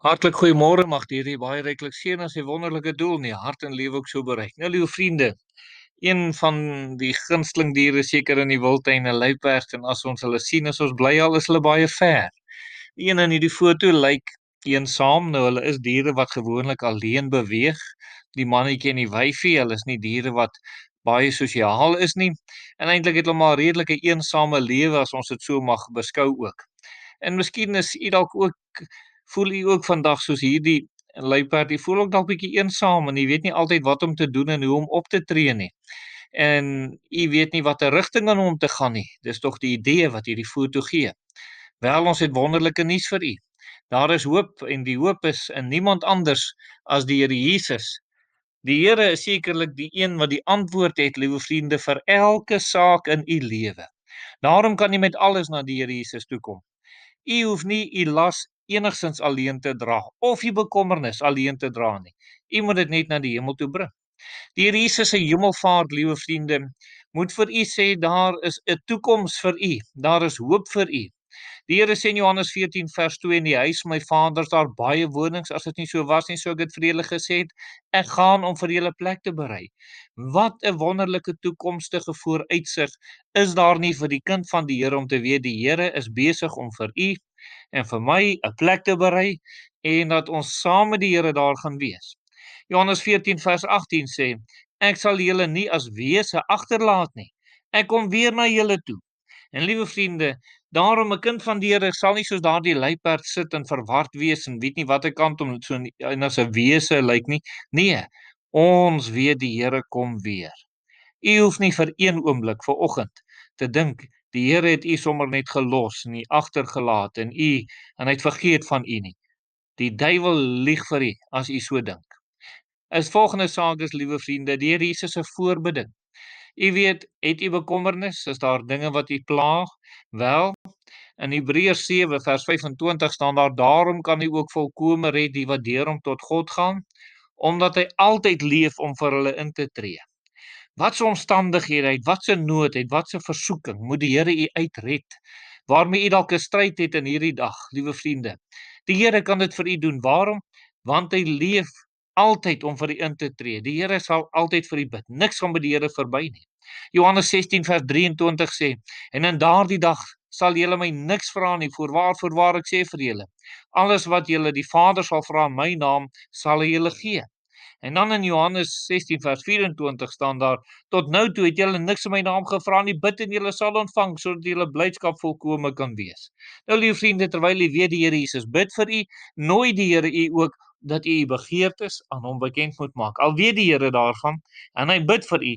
Hartlik goeiemôre, mag die Here baie ryklik seën as sy wonderlike doel in die hart en lewe ook so bereik. Nou liewe vriende, een van die gunsteling diere seker in die wildtuin, 'n luiperd, en as ons hulle sien, is ons bly al is hulle baie ver. Die een in hierdie foto lyk eensaam. Nou hulle is diere wat gewoonlik alleen beweeg. Die mannetjie en die wyfie, hulle is nie diere wat baie sosiaal is nie. En eintlik het hulle maar redelike eensame lewe as ons dit so mag beskou ook. En miskien is u dalk ook voel u ook vandag soos hierdie luiperd, u voel ook dalk bietjie eensaam en u weet nie altyd wat om te doen en hoe om op te tree nie. En u weet nie watter rigting aan om te gaan nie. Dis tog die idee wat hierdie foto gee. Wel, ons het wonderlike nuus vir u. Daar is hoop en die hoop is in niemand anders as die Here Jesus. Die Here is sekerlik die een wat die antwoord het, liewe vriende, vir elke saak in u lewe. Daarom kan u met alles na die Here Jesus toe kom. U hoef nie u las enigstens alleen te dra of u bekommernis alleen te dra nie. U moet dit net na die hemel toe bring. Die Here Jesus se hemelvaart, liewe vriende, moet vir u sê daar is 'n toekoms vir u. Daar is hoop vir u. Die Here sê in Johannes 14 vers 2, in die huis van my Vader is daar baie wonings. As dit nie so was nie, sou ek dit vir julle gesê het. Ek gaan om vir julle plek te berei. Wat 'n wonderlike toekomstige vooruitsig is daar nie vir die kind van die Here om te weet die Here is besig om vir u en vir my 'n plek te berei en dat ons saam met die Here daar gaan wees. Johannes 14 vers 18 sê, ek sal julle nie as wese agterlaat nie. Ek kom weer na julle toe. En liewe vriende, daarom 'n kind van die Here sal nie soos daardie luiperd sit en verward wees en weet nie watter kant om so en as 'n wese lyk nie. Nee, ons weet die Here kom weer. U hoef nie vir een oomblik vanoggend te dink die Here het u sommer net gelos en u agtergelaat en hy het vergeet van u nie. Die duiwel lieg vir u as u so dink. As volgende saak is, liewe vriende, die Here Jesus se voorbidding. U weet, het u bekommernis? Is daar dinge wat u pla? Wel, in Hebreërs 7 vers 25 staan daar, daarom kan u ook volkome red die wat deur hom tot God gaan, omdat hy altyd leef om vir hulle in te tree. Wat se omstandighede het, wat se nood het, wat se versoeking moet die Here u uitred, waarmee u dalk 'n stryd het in hierdie dag, liewe vriende. Die Here kan dit vir u doen. Waarom? Want hy leef altyd om vir u in te tree. Die Here sal altyd vir u bid. Niks gaan by die Here verby nie. Johannes 16 vers 23 sê, en in daardie dag sal julle my niks vra nie, voorwaar ek sê vir julle, alles wat julle die Vader sal vra in my naam, sal hy julle gee. En dan in Johannes 16 vers 24 staan daar, tot nou toe het julle niks in my naam gevra nie, bid en julle sal ontvang, sodat julle blydskap volkome kan wees. Nou, liewe vriende, terwyl u weet die Here Jesus bid vir u, nooi die Here u ook dat u begeertes aan hom bekend moet maak. Al weet die Here daarvan en hy bid vir u,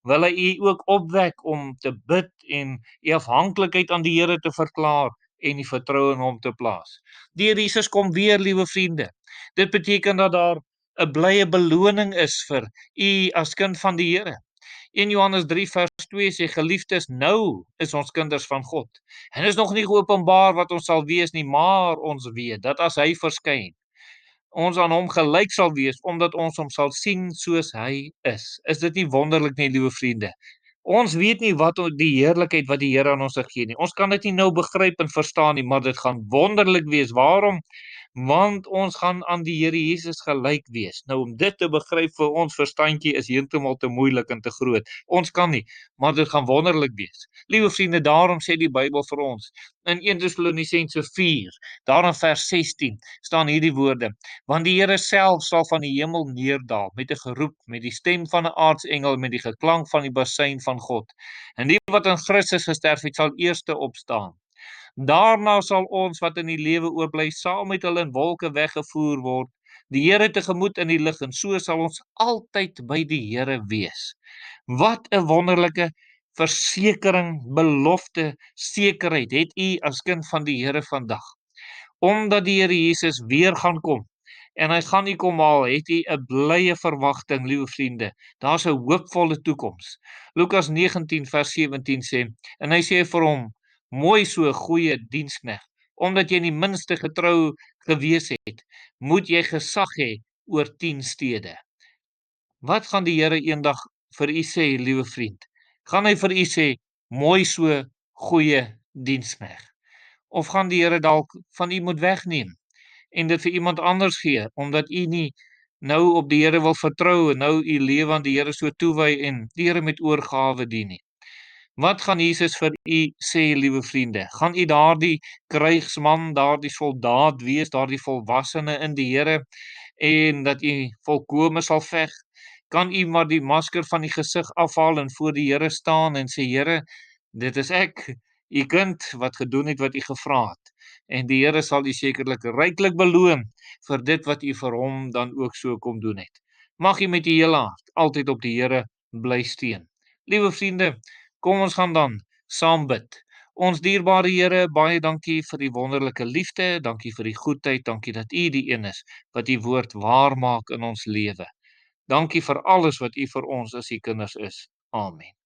wil hy u ook opwek om te bid en u afhanklikheid aan die Here te verklaar en die vertroue in hom te plaas. Die Here Jesus kom weer, liewe vriende. Dit beteken dat daar 'n blye beloning is vir u as kind van die Here. 1 Johannes 3 vers 2 sê, geliefdes, nou is ons kinders van God. En is nog nie geopenbaar wat ons sal wees nie, maar ons weet dat as hy verskyn, ons aan hom gelyk sal wees, omdat ons hom sal sien soos hy is. Is dit nie wonderlik nie, liewe vriende? Ons weet nie wat die heerlikheid wat die Here aan ons gee nie. Ons kan dit nie nou begryp en verstaan nie, maar dit gaan wonderlik wees. Waarom? Want ons gaan aan die Here Jesus gelyk wees. Nou, om dit te begryp vir ons verstandjie is heeltemal te moeilik en te groot. Ons kan nie, maar dit gaan wonderlik wees. Liewe vriende, daarom sê die Bybel vir ons in 1 Tessalonisense 4, daar in vers 16 staan hierdie woorde, want die Here self sal van die hemel neerdal met 'n geroep, met die stem van 'n aartsengel, met die geklank van die basuin van God. En die wat in Christus gesterf het, sal eerste opstaan. Daarna sal ons wat in die lewe oorbly saam met hulle in wolke weggevoer word, die Here tegemoet in die lig, en so sal ons altyd by die Here wees. Wat 'n wonderlike versekering, belofte, sekerheid het u as kind van die Here vandag. Omdat die Here Jesus weer gaan kom en hy gaan nie kom haal, het u 'n blye verwagting, liewe vriende. Daar's 'n hoopvolle toekoms. Lukas 19 vers 17 sê, en hy sê vir hom, mooi so, goeie diensknegt, omdat jy in die minste getrou gewees het, moet jy gesag hê oor 10 stede. Wat gaan die Here eendag vir u sê, liewe vriend? Gaan hy vir u sê, mooi so, goeie diensknegt? Of gaan die Here dalk van u moet wegneem en dit vir iemand anders gee, omdat u nie nou op die Here wil vertrou en nou u lewe aan die Here so toewy en die Here met oorgawe dien nie. Wat gaan Jesus vir u sê, liewe vriende? Gaan u daardie krygsman, daardie soldaat wees, daardie volwassene in die Here en dat u volkome sal veg? Kan u maar die masker van die gesig afhaal en voor die Here staan en sê, Here, dit is ek, u kind wat gedoen het wat u gevra het. En die Here sal u sekerlik ryklik beloon vir dit wat u vir hom dan ook so kom doen het. Mag u met u hele hart altyd op die Here bly steun. Liewe vriende, kom ons gaan dan saam bid. Ons dierbare Here, baie dankie vir die wonderlike liefde, dankie vir die goedheid, dankie dat u die een is wat die woord waar maak in ons lewe. Dankie vir alles wat u vir ons as u kinders is. Amen.